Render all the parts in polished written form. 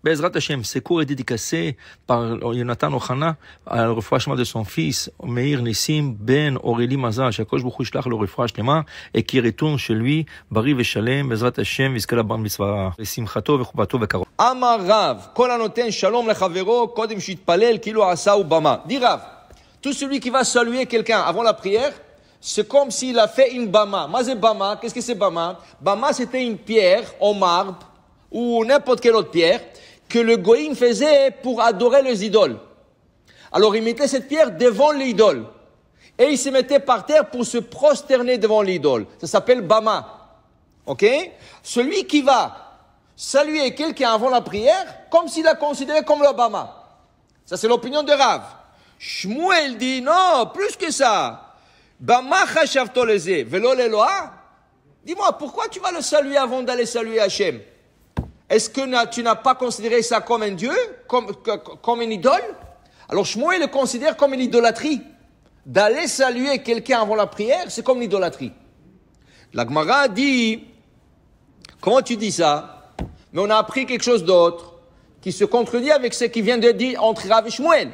Bezrat Hashem, ce cours est dédicacé par Yonatan Ochana à la refouachement de son fils, Meir Nissim Ben Aurélie Mazal, Shakosh Baruch Hu Shlach le refouach Lema, et qui retourne chez lui, Bari Veshalem, Bezrat Hashem, Vizkala Bar Mitzvah, Simchato Vechubato Vekaro. Amar Rav, Kol Hanoten Shalom Lechavero, Kodem Shitpalel, Kilo Asa ou Bama. Dis Rav, tout celui qui va saluer quelqu'un avant la prière, c'est comme s'il a fait une Bama. Mazé Bama, qu'est-ce que c'est Bama? Bama, c'était une pierre en marbre, ou n'importe quelle autre pierre, que le goïm faisait pour adorer les idoles. Alors il mettait cette pierre devant l'idole. Et il se mettait par terre pour se prosterner devant l'idole. Ça s'appelle Bama. Ok? Celui qui va saluer quelqu'un avant la prière, comme s'il l'a considéré comme le Bama. Ça c'est l'opinion de Rav. Shmuel dit, non, plus que ça. Bama chashavto leze, velo leloa. Dis-moi, pourquoi tu vas le saluer avant d'aller saluer Hachem? Est-ce que tu n'as pas considéré ça comme un dieu, comme une idole? Alors Shmuel le considère comme une idolâtrie. D'aller saluer quelqu'un avant la prière, c'est comme une idolâtrie. La Gemara dit, comment tu dis ça? Mais on a appris quelque chose d'autre, qui se contredit avec ce qui vient de dire entre Rav et Shmuel.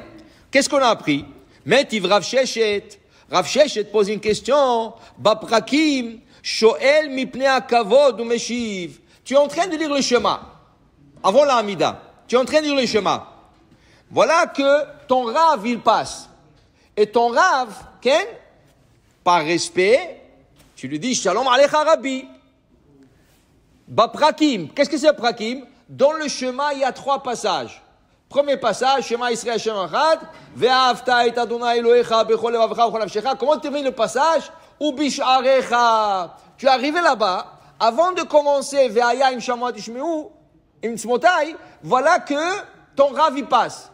Qu'est-ce qu'on a appris? Metiv Rav Sheshet. Rav Sheshet pose une question. Baprakim, Shoel mipnei hakavod umeshiv. Tu es en train de lire le Shema, avant la Hamida. Tu es en train de lire le Shema. Voilà que ton Rav, il passe. Et ton Rav, Ken, par respect, tu lui dis, Shalom Alecha Rabbi. Baprakim, qu'est-ce que c'est Prakim? Dans le Shema, il y a 3 passages. Premier passage, Shema Israël Shem Echad, Ve'ahavta et Adonai Elohecha bechol levavcha bechol nafshecha. Comment termine le passage? Ubisharecha. Tu es arrivé là-bas. Avant de commencer, Ve'aya im shamot ishmeu, im tzmotai, voilà que ton Rav y passe.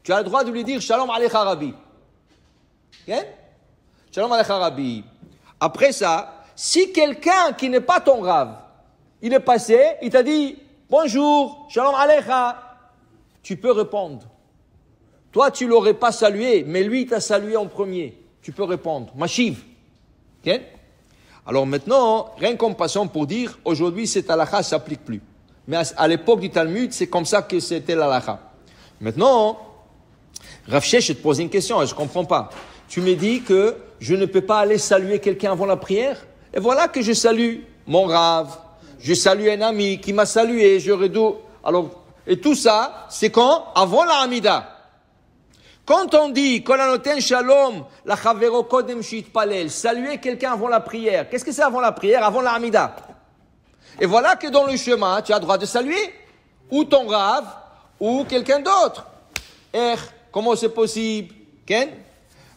Tu as le droit de lui dire Shalom Alecha Rabbi. Okay? Shalom Alecha Rabbi. Après ça, si quelqu'un qui n'est pas ton Rav, il est passé, il t'a dit bonjour, Shalom Alecha, tu peux répondre. Toi, tu l'aurais pas salué, mais lui, il t'a salué en premier. Tu peux répondre. Mashiv. Okay? Alors maintenant, rien qu'en passant pour dire, aujourd'hui, cette halakha ne s'applique plus. Mais à l'époque du Talmud, c'est comme ça que c'était l'halakha. Maintenant, Rav Sheshet te pose une question, je ne comprends pas. Tu me dis que je ne peux pas aller saluer quelqu'un avant la prière? Et voilà que je salue mon Rav, je salue un ami qui m'a salué, je redoute. Alors, et tout ça, c'est quand? Avant la Hamida. Quand on dit Kol Hanoten Shalom Lechavero Kodem Shitpalel, saluer quelqu'un avant la prière, qu'est-ce que c'est avant la prière? Avant la Hamida. Et voilà que dans le chemin, tu as le droit de saluer ou ton Rav ou quelqu'un d'autre. Comment c'est possible? Ken?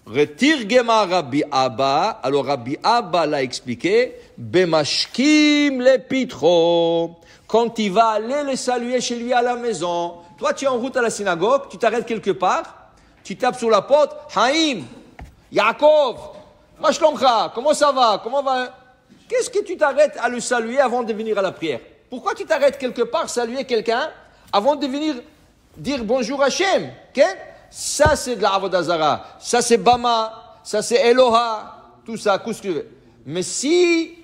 Retirgema Rabbi Abba. Alors Rabbi Abba l'a expliqué. Bemashkim le pitro. Quand il va aller le saluer chez lui à la maison, toi tu es en route à la synagogue, tu t'arrêtes quelque part. Tu tapes sur la porte, Haïm, Yaakov, Mashlomcha, comment ça va? Comment va? Qu'est-ce que tu t'arrêtes à le saluer avant de venir à la prière? Pourquoi tu t'arrêtes quelque part saluer quelqu'un avant de venir dire bonjour Hachem? Okay? Ça c'est de la Avodah Zara, ça c'est Bama, ça c'est Eloha, tout ça, qu'est-ce que tu veux. Mais si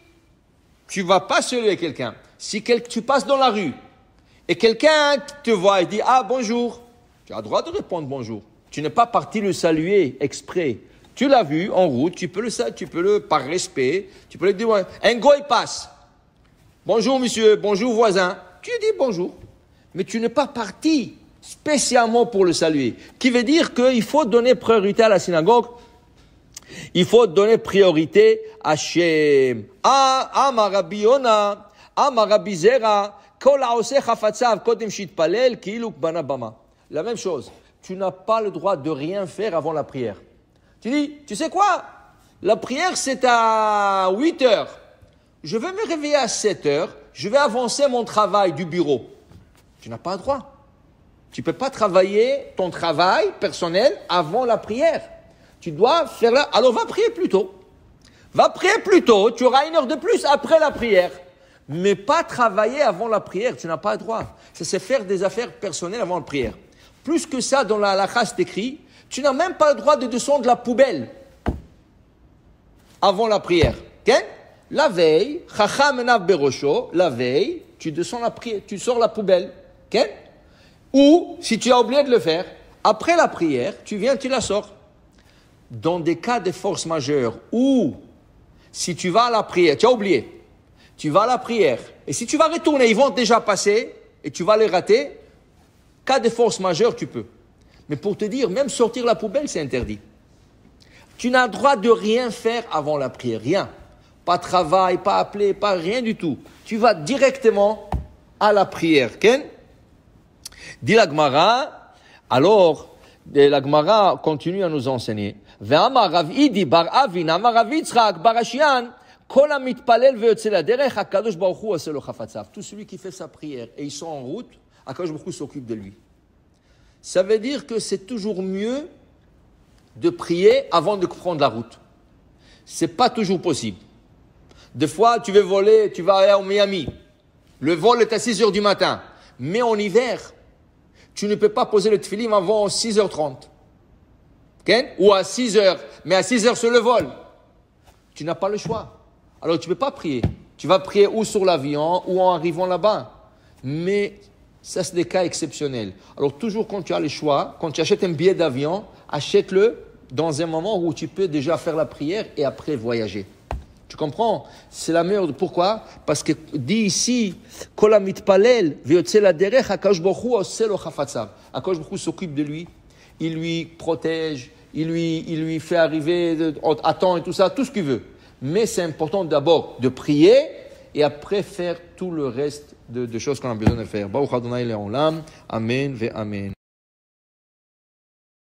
tu vas pas saluer quelqu'un, si tu passes dans la rue et quelqu'un te voit et dit ah bonjour, tu as le droit de répondre bonjour. Tu n'es pas parti le saluer exprès. Tu l'as vu en route, tu peux le par respect, tu peux le dire. Un goy passe. Bonjour monsieur, bonjour voisin. Tu dis bonjour. Mais tu n'es pas parti spécialement pour le saluer. Qui veut dire qu'il faut donner priorité à la synagogue. Il faut donner priorité à Shem. Amar Rabbi Yona, Amar Rabbi Zera, Kol haoseh chafatzav kodem shitpalel ki'ilu bana bama. La même chose. Tu n'as pas le droit de rien faire avant la prière. Tu dis, tu sais quoi? La prière, c'est à 8 heures. Je vais me réveiller à 7 heures. Je vais avancer mon travail du bureau. Tu n'as pas le droit. Tu ne peux pas travailler ton travail personnel avant la prière. Tu dois faire là. Alors, va prier plus tôt. Va prier plus tôt. Tu auras 1 heure de plus après la prière. Mais pas travailler avant la prière. Tu n'as pas le droit. Ça, c'est faire des affaires personnelles avant la prière. Plus que ça, dans la halakha, c'est écrit, tu n'as même pas le droit de descendre la poubelle avant la prière. Okay? La veille, chacham enav berosho, la veille, tu descends la prière, tu sors la poubelle. Okay? Ou, si tu as oublié de le faire, après la prière, tu viens, tu la sors. Dans des cas de force majeure, ou si tu vas à la prière, tu as oublié, tu vas à la prière, et si tu vas retourner, ils vont déjà passer, et tu vas les rater, cas de force majeure, tu peux. Mais pour te dire, même sortir la poubelle, c'est interdit. Tu n'as le droit de rien faire avant la prière, rien. Pas travail, pas appeler, pas rien du tout. Tu vas directement à la prière. Ken? Dit la Gemara, alors, la Gemara continue à nous enseigner. Ve'amar Rav Idi bar Avin, amar Rav Yitzchak bar Ashian, kol hamitpalel ve'yotze laderech, HaKadosh Baruch Hu oseh lo chafatzav. Tout celui qui fait sa prière et ils sont en route, HaKadosh Baruch Hu s'occupe de lui. Ça veut dire que c'est toujours mieux de prier avant de prendre la route. C'est pas toujours possible. Des fois, tu veux voler, tu vas aller au Miami. Le vol est à 6 heures du matin. Mais en hiver, tu ne peux pas poser le tefillin avant 6h30. Okay? Ou à 6 heures. Mais à 6 heures sur le vol. Tu n'as pas le choix. Alors tu ne peux pas prier. Tu vas prier ou sur l'avion ou en arrivant là-bas. Mais ça, c'est des cas exceptionnels. Alors toujours quand tu as le choix, quand tu achètes un billet d'avion, achète-le dans un moment où tu peux déjà faire la prière et après voyager. Tu comprends? C'est la meilleure. Pourquoi? Parce que dit ici, Kol hamitpalel ve'yotze laderech, HaKadosh Baruch Hu oseh lo chafatzav. HaKadosh Baruch Hu s'occupe de lui, il lui protège, il lui fait arriver à temps et tout ça, tout ce qu'il veut. Mais c'est important d'abord de prier et après faire tout le reste de choses qu'on a besoin de faire. Baruch Adonai Le'olam. Amen ve Amen.